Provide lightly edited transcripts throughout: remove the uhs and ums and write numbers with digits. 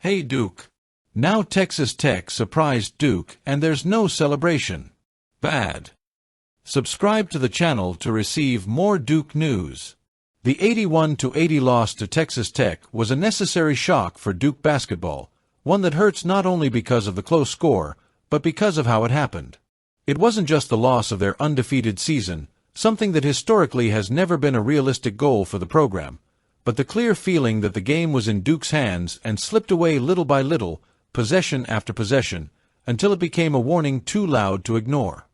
Hey Duke. Now Texas Tech surprised Duke and there's no celebration. Bad. Subscribe to the channel to receive more Duke news. The 81-80 loss to Texas Tech was a necessary shock for Duke basketball, one that hurts not only because of the close score, but because of how it happened. It wasn't just the loss of their undefeated season, something that historically has never been a realistic goal for the program, but the clear feeling that the game was in Duke's hands and slipped away little by little, possession after possession, until it became a warning too loud to ignore.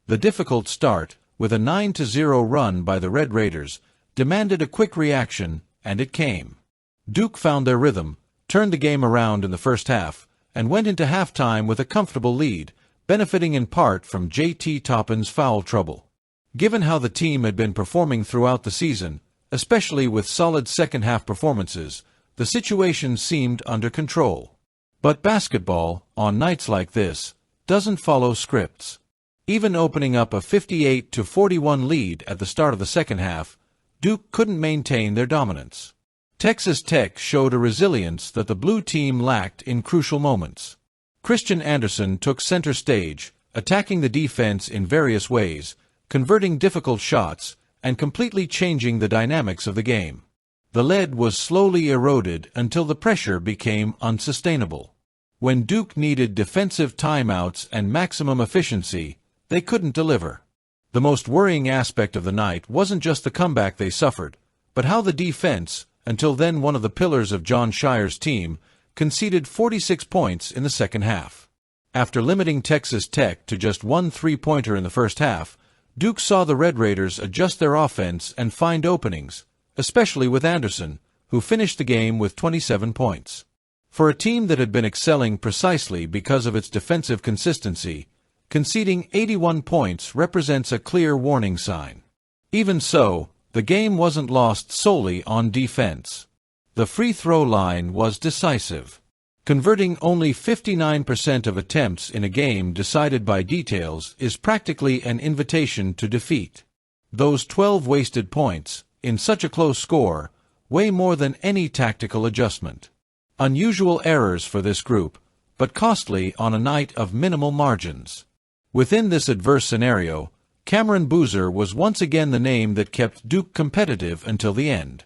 The difficult start, with a 9-0 run by the Red Raiders, demanded a quick reaction, and it came. Duke found their rhythm, turned the game around in the first half, and went into halftime with a comfortable lead, benefiting in part from J.T. Toppin's foul trouble. Given how the team had been performing throughout the season, especially with solid second-half performances, the situation seemed under control. But basketball, on nights like this, doesn't follow scripts. Even opening up a 58-41 lead at the start of the second half, Duke couldn't maintain their dominance. Texas Tech showed a resilience that the blue team lacked in crucial moments. Christian Anderson took center stage, attacking the defense in various ways, converting difficult shots, and completely changing the dynamics of the game. The lead was slowly eroded until the pressure became unsustainable. When Duke needed defensive timeouts and maximum efficiency, they couldn't deliver. The most worrying aspect of the night wasn't just the comeback they suffered, but how the defense, until then one of the pillars of Jon Scheyer's team, conceded 46 points in the second half. After limiting Texas Tech to just one three-pointer in the first half, Duke saw the Red Raiders adjust their offense and find openings, especially with Anderson, who finished the game with 27 points. For a team that had been excelling precisely because of its defensive consistency, conceding 81 points represents a clear warning sign. Even so, the game wasn't lost solely on defense. The free throw line was decisive. Converting only 59% of attempts in a game decided by details is practically an invitation to defeat. Those 12 wasted points, in such a close score, weigh more than any tactical adjustment. Unusual errors for this group, but costly on a night of minimal margins. Within this adverse scenario, Cameron Boozer was once again the name that kept Duke competitive until the end.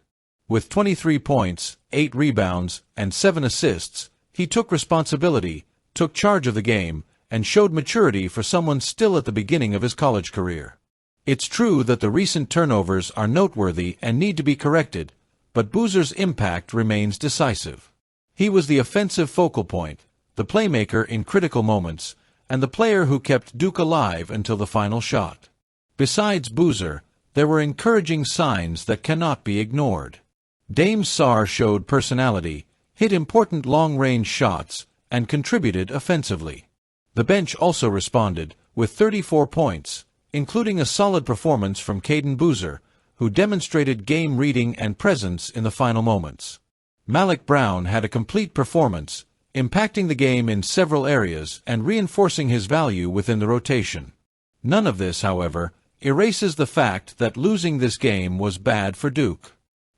With 23 points, 8 rebounds, and 7 assists, he took responsibility, took charge of the game, and showed maturity for someone still at the beginning of his college career. It's true that the recent turnovers are noteworthy and need to be corrected, but Boozer's impact remains decisive. He was the offensive focal point, the playmaker in critical moments, and the player who kept Duke alive until the final shot. Besides Boozer, there were encouraging signs that cannot be ignored. Dame Sarr showed personality, hit important long-range shots, and contributed offensively. The bench also responded, with 34 points, including a solid performance from Caden Boozer, who demonstrated game reading and presence in the final moments. Malik Brown had a complete performance, impacting the game in several areas and reinforcing his value within the rotation. None of this, however, erases the fact that losing this game was bad for Duke.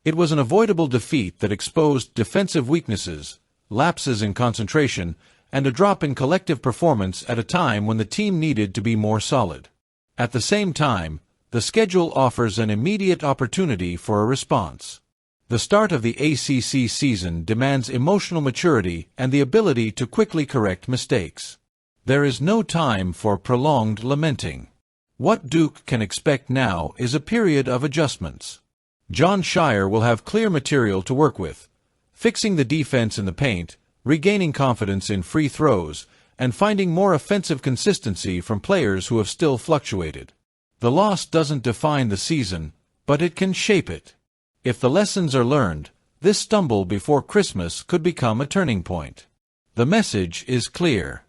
It was an avoidable defeat that exposed defensive weaknesses, lapses in concentration, and a drop in collective performance at a time when the team needed to be more solid. At the same time, the schedule offers an immediate opportunity for a response. The start of the ACC season demands emotional maturity and the ability to quickly correct mistakes. There is no time for prolonged lamenting. What Duke can expect now is a period of adjustments. Jon Scheyer will have clear material to work with, fixing the defense in the paint, regaining confidence in free throws, and finding more offensive consistency from players who have still fluctuated. The loss doesn't define the season, but it can shape it. If the lessons are learned, this stumble before Christmas could become a turning point. The message is clear.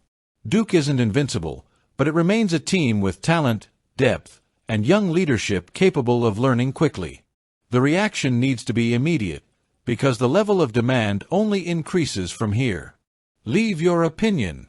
Duke isn't invincible, but it remains a team with talent, depth, and young leadership capable of learning quickly. The reaction needs to be immediate, because the level of demand only increases from here. Leave your opinion.